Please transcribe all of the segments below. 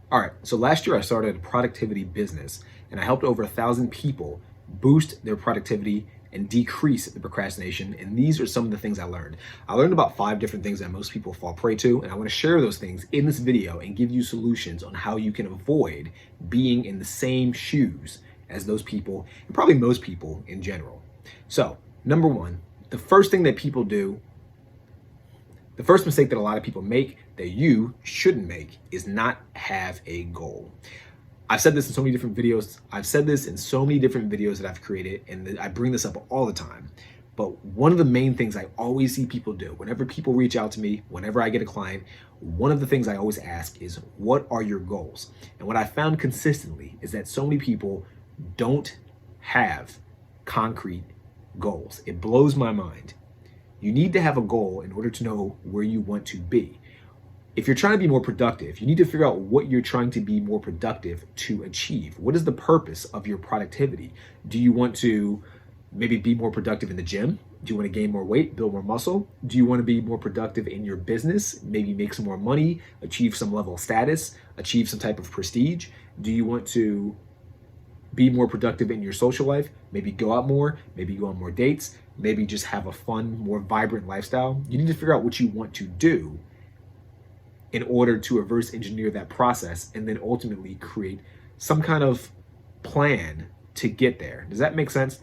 All right, so last year I started a productivity business and I helped over 1,000 people boost their productivity and decrease the procrastination. And these are some of the things I learned. I learned about 5 different things that most people fall prey to, and I want to share those things in this video and give you solutions on how you can avoid being in the same shoes as those people, and probably most people in general. So, number one, the first thing that people do, the first mistake that a lot of people make that you shouldn't make is not have a goal. I've said this in so many different videos. That I've created, and I bring this up all the time. But one of the main things I always see people do, whenever people reach out to me, whenever I get a client, one of the things I always ask is, what are your goals? And what I found consistently is that so many people don't have concrete goals. It blows my mind. You need to have a goal in order to know where you want to be. If you're trying to be more productive, you need to figure out what you're trying to be more productive to achieve. What is the purpose of your productivity? Do you want to maybe be more productive in the gym? Do you want to gain more weight, build more muscle? Do you want to be more productive in your business? Maybe make some more money, achieve some level of status, achieve some type of prestige? Do you want to be more productive in your social life? Maybe go out more, maybe go on more dates, maybe just have a fun, more vibrant lifestyle. You need to figure out what you want to do in order to reverse engineer that process and then ultimately create some kind of plan to get there. Does that make sense?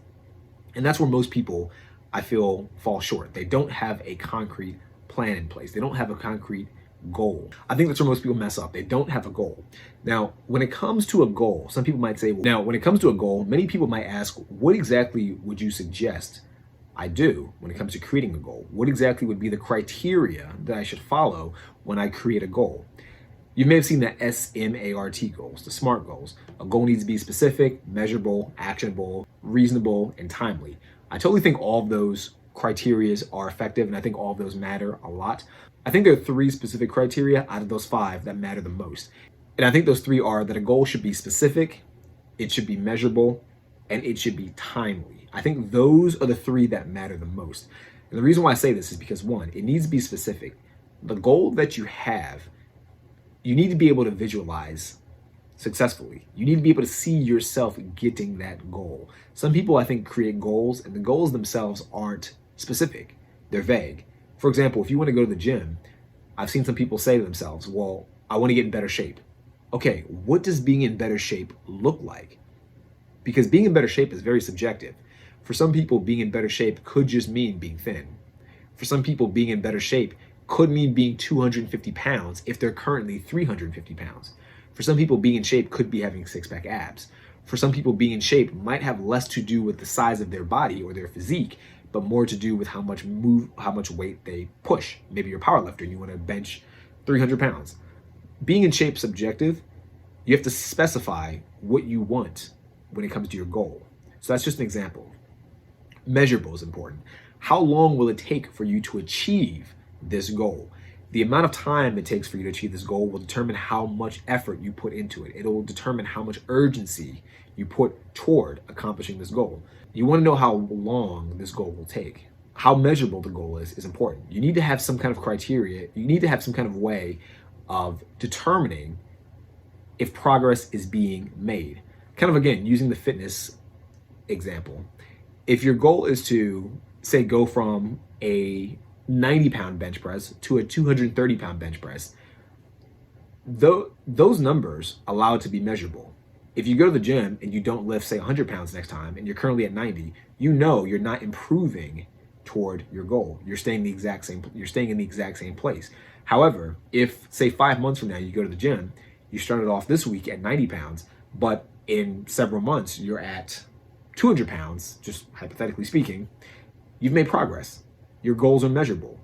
And that's where most people, I feel, fall short. They don't have a concrete plan in place. They don't have a concrete goal. I think that's where most people mess up. They don't have a goal. Now, when it comes to a goal, some people might say, many people might ask, what exactly would you suggest I do when it comes to creating a goal? What exactly would be the criteria that I should follow when I create a goal? You may have seen the SMART goals, the SMART goals. A goal needs to be specific, measurable, actionable, reasonable, and timely. I totally think all of those criteria are effective, and I think all of those matter a lot. I think there are 3 specific criteria out of those 5 that matter the most. And I think those 3 are that a goal should be specific, it should be measurable, and it should be timely. I think those are the 3 that matter the most. And the reason why I say this is because, 1, it needs to be specific. The goal that you have, you need to be able to visualize successfully. You need to be able to see yourself getting that goal. Some people, I think, create goals, and the goals themselves aren't specific. They're vague. For example, if you want to go to the gym, I've seen some people say to themselves, well, I want to get in better shape. Okay, what does being in better shape look like? Because being in better shape is very subjective. For some people, being in better shape could just mean being thin. For some people, being in better shape could mean being 250 pounds if they're currently 350 pounds. For some people, being in shape could be having 6-pack abs. For some people, being in shape might have less to do with the size of their body or their physique, but more to do with how much weight they push. Maybe you're a power lifter and you want to bench 300 pounds. Being in shape is subjective. You have to specify what you want when it comes to your goal. So that's just an example. Measurable is important. How long will it take for you to achieve this goal? The amount of time it takes for you to achieve this goal will determine how much effort you put into it. It will determine how much urgency you put toward accomplishing this goal. You want to know how long this goal will take. How measurable the goal is important. You need to have some kind of criteria. You need to have some kind of way of determining if progress is being made. Kind of, again, using the fitness example. If your goal is to, say, go from a 90-pound bench press to a 230-pound bench press, those numbers allow it to be measurable. If you go to the gym and you don't lift, say, 100 pounds next time, and you're currently at 90, you know you're not improving toward your goal. You're staying in the exact same place. However, if, say, 5 months from now you go to the gym, you started off this week at 90 pounds, but in several months you're at 200 pounds, just hypothetically speaking, you've made progress. Your goals are measurable.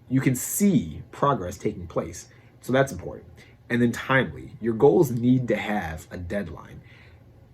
You can see progress taking place. So that's important. And then timely. Your goals need to have a deadline.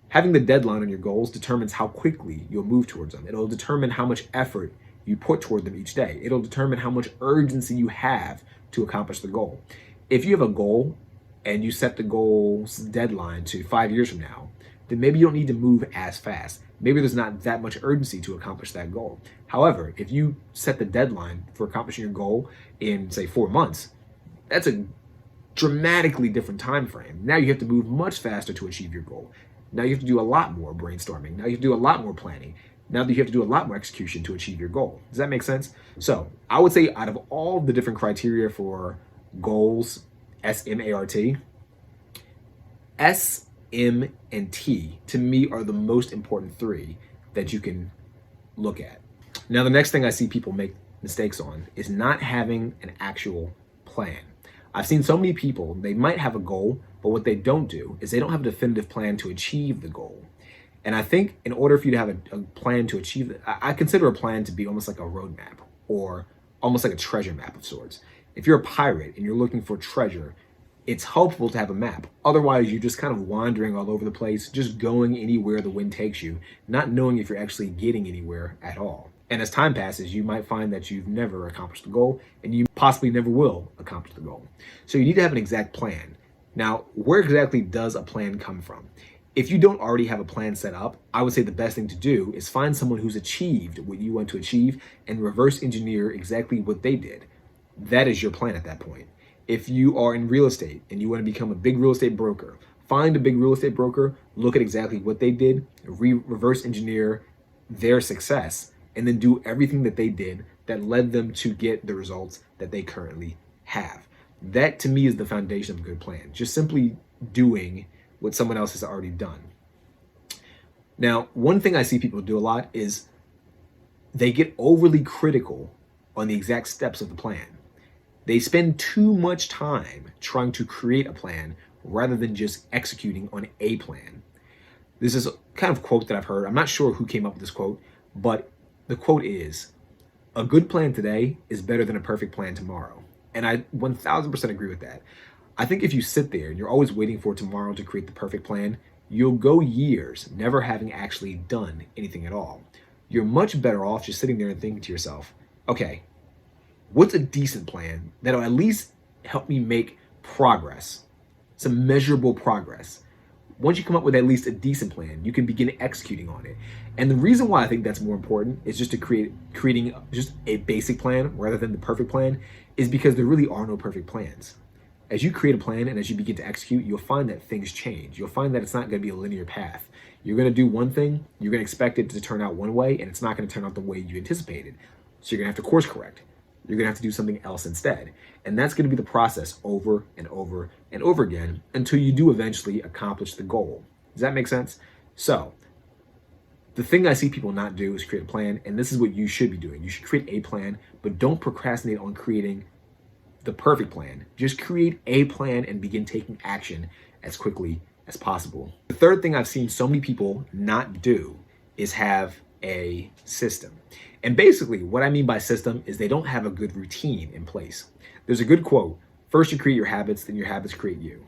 Having the deadline on your goals determines how quickly you'll move towards them. It'll determine how much effort you put toward them each day. It'll determine how much urgency you have to accomplish the goal. If you have a goal and you set the goal's deadline to 5 years from now, then maybe you don't need to move as fast. Maybe there's not that much urgency to accomplish that goal. However, if you set the deadline for accomplishing your goal in, say, 4 months, that's a dramatically different time frame. Now you have to move much faster to achieve your goal. Now you have to do a lot more brainstorming. Now you have to do a lot more planning. Now that you have to do a lot more execution to achieve your goal. Does that make sense? So I would say out of all the different criteria for goals, SMART, S, M, and T to me are the most important three that you can look at. Now, the next thing I see people make mistakes on is not having an actual plan. I've seen so many people, they might have a goal, but what they don't do is they don't have a definitive plan to achieve the goal. And I think in order for you to have a plan to achieve it, I consider a plan to be almost like a roadmap or almost like a treasure map of sorts. If you're a pirate and you're looking for treasure, it's helpful to have a map. Otherwise, you're just kind of wandering all over the place, just going anywhere the wind takes you, not knowing if you're actually getting anywhere at all. And as time passes, you might find that you've never accomplished the goal and you possibly never will accomplish the goal. So you need to have an exact plan. Now, where exactly does a plan come from? If you don't already have a plan set up, I would say the best thing to do is find someone who's achieved what you want to achieve and reverse engineer exactly what they did. That is your plan at that point. If you are in real estate and you want to become a big real estate broker, find a big real estate broker, look at exactly what they did, reverse engineer their success, and then do everything that they did that led them to get the results that they currently have. That to me is the foundation of a good plan. Just simply doing what someone else has already done. Now, one thing I see people do a lot is they get overly critical on the exact steps of the plan. They spend too much time trying to create a plan rather than just executing on a plan. This is a kind of quote that I've heard. I'm not sure who came up with this quote, but the quote is, "A good plan today is better than a perfect plan tomorrow." And I 1000% agree with that. I think if you sit there and you're always waiting for tomorrow to create the perfect plan, you'll go years never having actually done anything at all. You're much better off just sitting there and thinking to yourself, okay, what's a decent plan that'll at least help me make progress, some measurable progress? Once you come up with at least a decent plan, you can begin executing on it. And the reason why I think that's more important is just to creating just a basic plan rather than the perfect plan is because there really are no perfect plans. As you create a plan and as you begin to execute, you'll find that things change. You'll find that it's not going to be a linear path. You're going to do one thing, you're going to expect it to turn out one way, and it's not going to turn out the way you anticipated. So you're going to have to course correct. You're going to have to do something else instead. And that's going to be the process over and over and over again until you do eventually accomplish the goal. Does that make sense? So the thing I see people not do is create a plan, and this is what you should be doing. You should create a plan, but don't procrastinate on creating the perfect plan. Just create a plan and begin taking action as quickly as possible. The third thing I've seen so many people not do is have a system. And basically what I mean by system is they don't have a good routine in place. There's a good quote, first you create your habits, then your habits create you.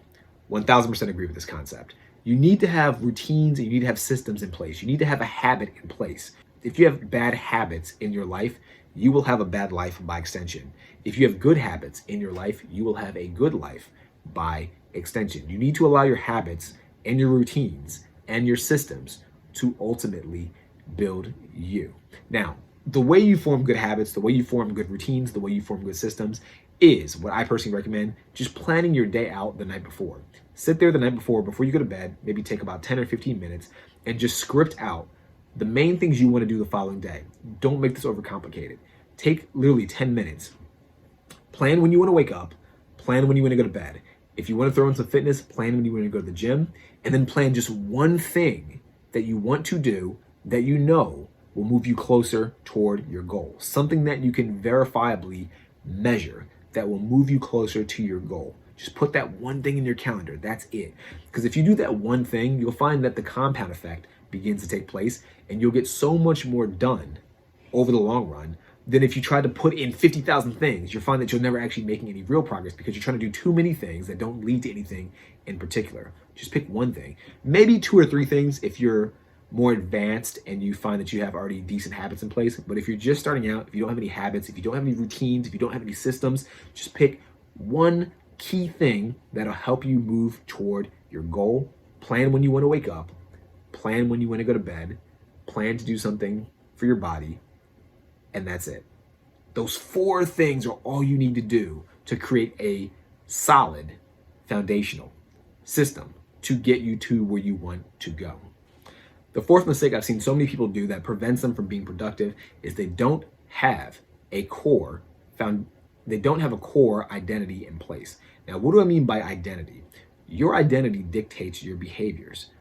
1000% agree with this concept. You need to have routines and you need to have systems in place. You need to have a habit in place. If you have bad habits in your life, you will have a bad life by extension. If you have good habits in your life, you will have a good life by extension. You need to allow your habits and your routines and your systems to ultimately build you. Now, the way you form good habits, the way you form good routines, the way you form good systems is what I personally recommend, just planning your day out the night before. Sit there the night before you go to bed, maybe take about 10 or 15 minutes and just script out the main things you want to do the following day. Don't make this overcomplicated. Take literally 10 minutes. Plan when you want to wake up, plan when you want to go to bed. If you want to throw in some fitness, plan when you want to go to the gym, and then plan just one thing that you want to do that you know will move you closer toward your goal. Something that you can verifiably measure that will move you closer to your goal. Just put that one thing in your calendar. That's it. Because if you do that one thing, you'll find that the compound effect begins to take place and you'll get so much more done over the long run than if you try to put in 50,000 things. You'll find that you're never actually making any real progress because you're trying to do too many things that don't lead to anything in particular. Just pick one thing, maybe 2 or 3 things if you're more advanced and you find that you have already decent habits in place. But if you're just starting out, if you don't have any habits, if you don't have any routines, if you don't have any systems, just pick one key thing that'll help you move toward your goal. Plan when you want to wake up, plan when you want to go to bed, plan to do something for your body, and that's it. Those 4 things are all you need to do to create a solid foundational system to get you to where you want to go. The fourth mistake I've seen so many people do that prevents them from being productive is they don't have a core identity in place. Now, what do I mean by identity? Your identity dictates your behaviors.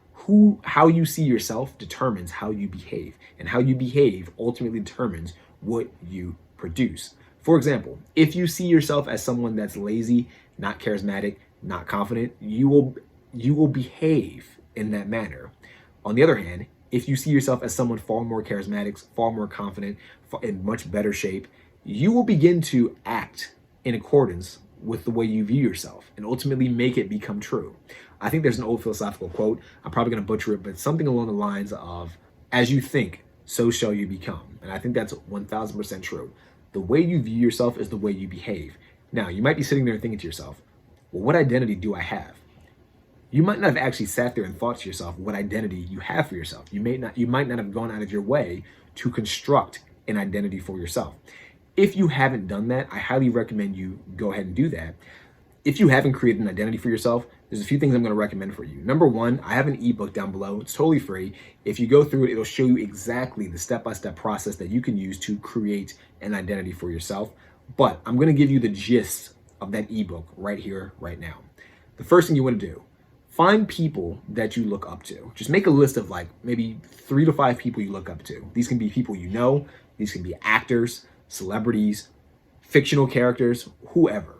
How you see yourself determines how you behave, and how you behave ultimately determines what you produce. For example, if you see yourself as someone that's lazy, not charismatic, not confident, you will behave in that manner. On the other hand, if you see yourself as someone far more charismatic, far more confident, in much better shape, you will begin to act in accordance with the way you view yourself and ultimately make it become true. I think there's an old philosophical quote, I'm probably going to butcher it, but something along the lines of, as you think, so shall you become. And I think that's 1000% true. The way you view yourself is the way you behave. Now, you might be sitting there thinking to yourself, well, what identity do I have? You might not have actually sat there and thought to yourself what identity you have for yourself. You might not have gone out of your way to construct an identity for yourself. If you haven't done that, I highly recommend you go ahead and do that. If you haven't created an identity for yourself, there's a few things I'm going to recommend for you. Number one, I have an ebook down below. It's totally free. If you go through it, it'll show you exactly the step-by-step process that you can use to create an identity for yourself. But I'm going to give you the gist of that ebook right here, right now. The first thing you want to do, find people that you look up to. Just make a list of like maybe 3 to 5 people you look up to. These can be people you know. These can be actors, celebrities, fictional characters, whoever.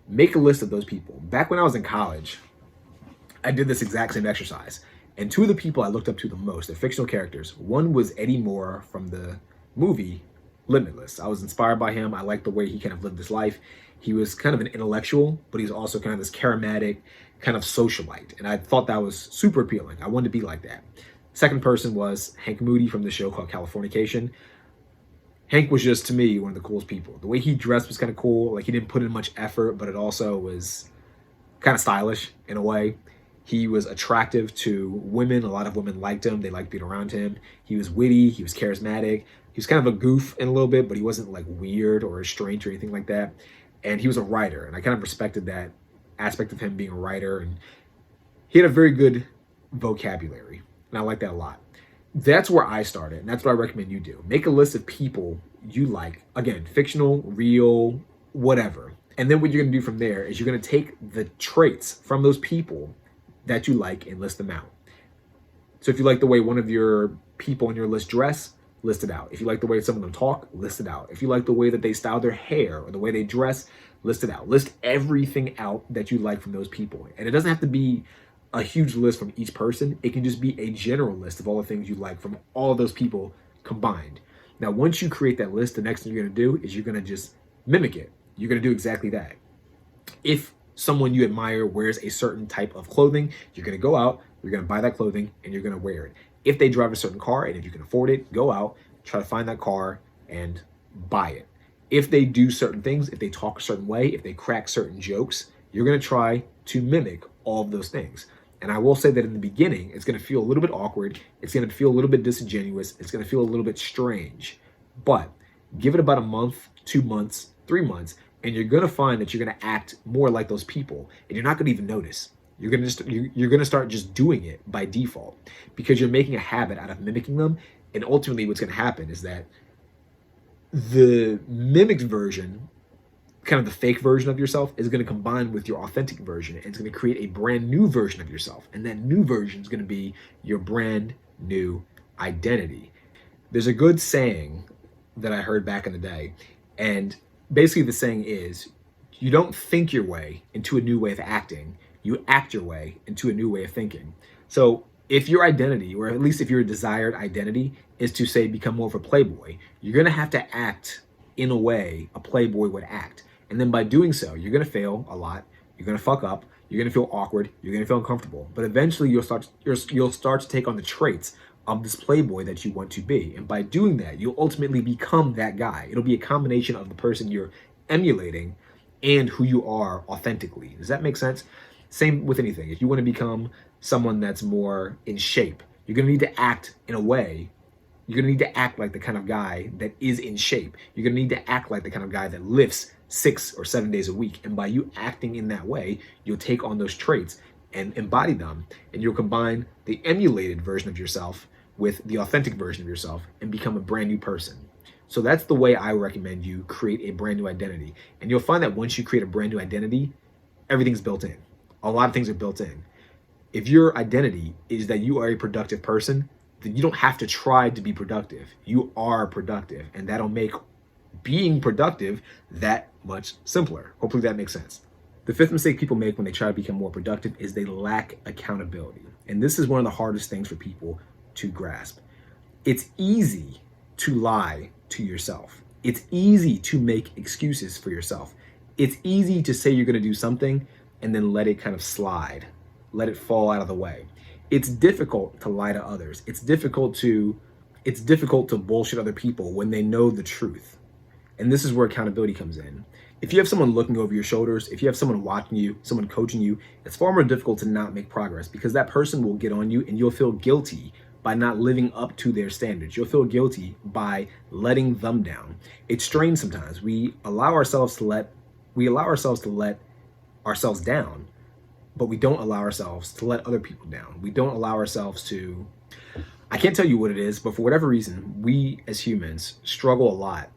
Make a list of those people. Back when I was in college, I did this exact same exercise. And 2 of the people I looked up to the most, they're fictional characters. One was Eddie Moore from the movie Limitless. I was inspired by him. I liked the way he kind of lived his life. He was kind of an intellectual, but he's also kind of this charismatic kind of socialite. And I thought that was super appealing. I wanted to be like that. Second person was Hank Moody from the show called Californication. Hank was just, to me, one of the coolest people. The way he dressed was kind of cool. Like, he didn't put in much effort, but it also was kind of stylish in a way. He was attractive to women. A lot of women liked him. They liked being around him. He was witty. He was charismatic. He was kind of a goof in a little bit, but he wasn't like weird or strange or anything like that. And he was a writer, and I kind of respected that aspect of him being a writer. And he had a very good vocabulary, and I like that a lot. That's where I started, and that's what I recommend you do. Make a list of people you like. Again, fictional, real, whatever. And then what you're going to do from there is you're going to take the traits from those people that you like and list them out. So if you like the way one of your people on your list dress, list it out. If you like the way some of them talk, list it out. If you like the way that they style their hair or the way they dress, list it out. List everything out that you like from those people. And it doesn't have to be a huge list from each person. It can just be a general list of all the things you like from all of those people combined. Now, once you create that list, the next thing you're going to do is you're going to just mimic it. You're going to do exactly that. If someone you admire wears a certain type of clothing, you're going to go out, you're going to buy that clothing, and you're going to wear it. If they drive a certain car, and if you can afford it, go out, try to find that car and buy it. If they do certain things, if they talk a certain way, if they crack certain jokes, you're going to try to mimic all of those things. And I will say that in the beginning, it's going to feel a little bit awkward. It's going to feel a little bit disingenuous. It's going to feel a little bit strange. But give it about a month, 2 months, 3 months, and you're going to find that you're going to act more like those people, and you're not going to even notice. You're going to start just doing it by default because you're making a habit out of mimicking them. And ultimately, what's going to happen is that the mimicked version, kind of the fake version of yourself, is going to combine with your authentic version, and it's going to create a brand new version of yourself. And that new version is going to be your brand new identity. There's a good saying that I heard back in the day, and basically the saying is, you don't think your way into a new way of acting, you act your way into a new way of thinking. So if your identity, or at least if your desired identity, is to say become more of a playboy, you're going to have to act in a way a playboy would act. And then by doing so, you're going to fail a lot. You're going to fuck up. You're going to feel awkward. You're going to feel uncomfortable. But eventually you'll start to take on the traits of this playboy that you want to be. And by doing that, you'll ultimately become that guy. It'll be a combination of the person you're emulating and who you are authentically. Does that make sense? Same with anything. If you want to become someone that's more in shape, you're going to need to act in a way You're gonna need to act like the kind of guy that is in shape. You're gonna need to act like the kind of guy that lifts 6 or 7 days a week. And by you acting in that way, you'll take on those traits and embody them. And you'll combine the emulated version of yourself with the authentic version of yourself and become a brand new person. So that's the way I recommend you create a brand new identity. And you'll find that once you create a brand new identity, everything's built in. A lot of things are built in. If your identity is that you are a productive person, then you don't have to try to be productive. You are productive, and that'll make being productive that much simpler. Hopefully that makes sense. The fifth mistake people make when they try to become more productive is they lack accountability. And this is one of the hardest things for people to grasp. It's easy to lie to yourself. It's easy to make excuses for yourself. It's easy to say you're going to do something and then let it kind of slide, let it fall out of the way. It's difficult to lie to others. It's difficult to bullshit other people when they know the truth. And this is where accountability comes in. If you have someone looking over your shoulders, if you have someone watching you, someone coaching you, it's far more difficult to not make progress because that person will get on you and you'll feel guilty by not living up to their standards. You'll feel guilty by letting them down. It's strange sometimes. We allow ourselves to let ourselves down, but we don't allow ourselves to let other people down. We don't allow ourselves to, I can't tell you what it is, but for whatever reason, we as humans struggle a lot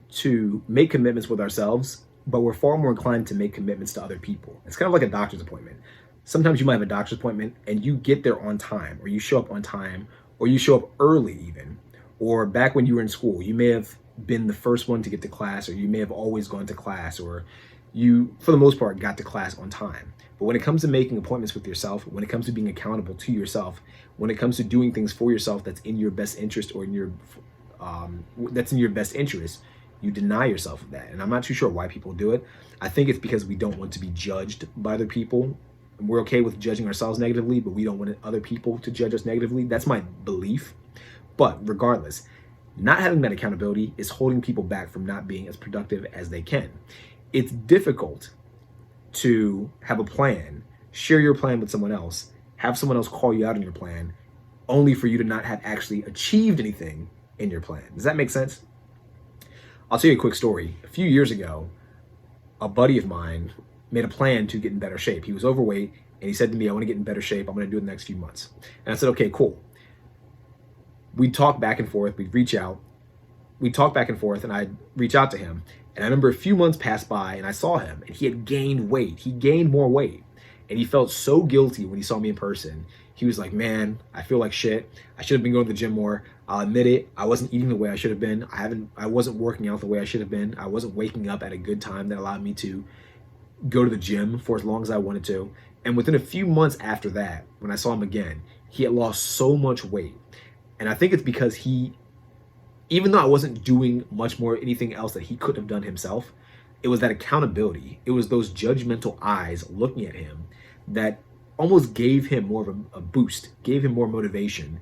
to make commitments with ourselves, but we're far more inclined to make commitments to other people. It's kind of like a doctor's appointment. Sometimes you might have a doctor's appointment and you get there on time, or you show up on time, or you show up early even. Or back when you were in school, you may have been the first one to get to class, or you may have always gone to class, or you, for the most part, got to class on time. But when it comes to making appointments with yourself, when it comes to being accountable to yourself, when it comes to doing things for yourself that's in your best interest or that's in your best interest, you deny yourself of that. And I'm not too sure why people do it. I think it's because we don't want to be judged by other people. We're okay with judging ourselves negatively, but we don't want other people to judge us negatively. That's my belief. But regardless, not having that accountability is holding people back from not being as productive as they can. It's difficult to have a plan, share your plan with someone else, have someone else call you out on your plan, only for you to not have actually achieved anything in your plan. Does that make sense? I'll tell you a quick story. A few years ago, a buddy of mine made a plan to get in better shape. He was overweight, and he said to me, I want to get in better shape. I'm going to do it in the next few months. And I said, okay, cool. We'd talk back and forth. We'd talk back and forth, and I'd reach out to him. And I remember a few months passed by, and I saw him, and he had gained weight. He gained more weight, and he felt so guilty when he saw me in person. He was like, man, I feel like shit. I should have been going to the gym more. I'll admit it. I wasn't eating the way I should have been. I wasn't working out the way I should have been. I wasn't waking up at a good time that allowed me to go to the gym for as long as I wanted to. And within a few months after that, when I saw him again, he had lost so much weight. And I think it's because even though I wasn't doing much more anything else that he could have done himself, it was that accountability. It was those judgmental eyes looking at him that almost gave him more of a boost, gave him more motivation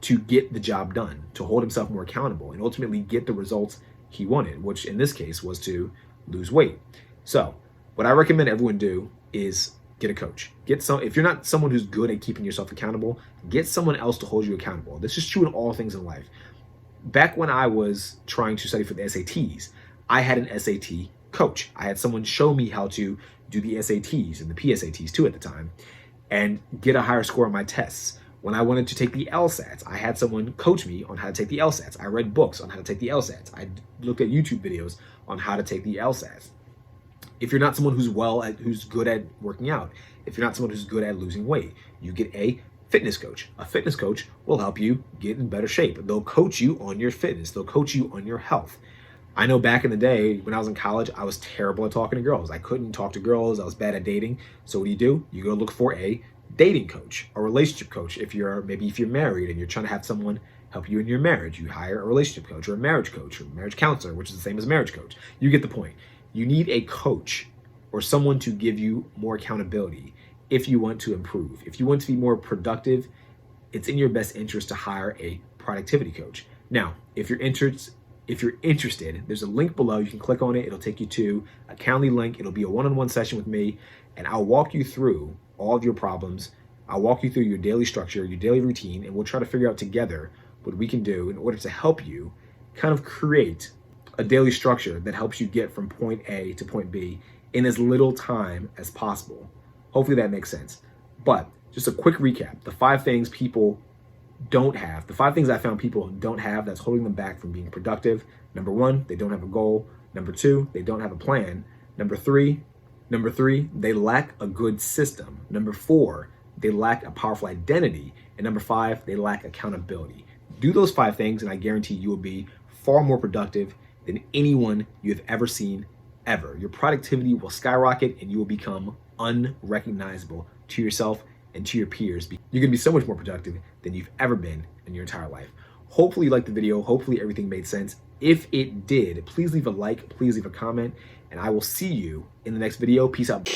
to get the job done, to hold himself more accountable, and ultimately get the results he wanted, which in this case was to lose weight. So what I recommend everyone do is get a coach. If you're not someone who's good at keeping yourself accountable, get someone else to hold you accountable. This is true in all things in life. Back when I was trying to study for the SATs, I had an SAT coach. I had someone show me how to do the SATs and the PSATs too at the time and get a higher score on my tests. When I wanted to take the LSATs, I had someone coach me on how to take the LSATs. I read books on how to take the LSATs. I looked at YouTube videos on how to take the LSATs. If you're not someone who's good at working out, if you're not someone who's good at losing weight, you get a fitness coach. A fitness coach will help you get in better shape. They'll coach you on your fitness. They'll coach you on your health. I know back in the day when I was in college, I was terrible at talking to girls. I couldn't talk to girls. I was bad at dating. So what do? You go look for a dating coach, a relationship coach. If you're married and you're trying to have someone help you in your marriage, you hire a relationship coach or a marriage counselor, which is the same as a marriage coach. You get the point. You need a coach or someone to give you more accountability if you want to improve. If you want to be more productive, it's in your best interest to hire a productivity coach. Now, if you're interested, there's a link below. You can click on it. It'll take you to a Calendly link. It'll be a one-on-one session with me, and I'll walk you through all of your problems. I'll walk you through your daily structure, your daily routine, and we'll try to figure out together what we can do in order to help you kind of create a daily structure that helps you get from point A to point B in as little time as possible. Hopefully that makes sense. But just a quick recap, the 5 things people don't have, the 5 things I found people don't have that's holding them back from being productive. Number 1, they don't have a goal. Number 2, they don't have a plan. Number three, they lack a good system. Number 4, they lack a powerful identity. And number 5, they lack accountability. Do those 5 things and I guarantee you will be far more productive than anyone you have ever seen ever. Your productivity will skyrocket and you will become unrecognizable to yourself and to your peers. You're gonna be so much more productive than you've ever been in your entire life. Hopefully you liked the video. Hopefully everything made sense. If it did, please leave a like, please leave a comment, and I will see you in the next video. Peace out.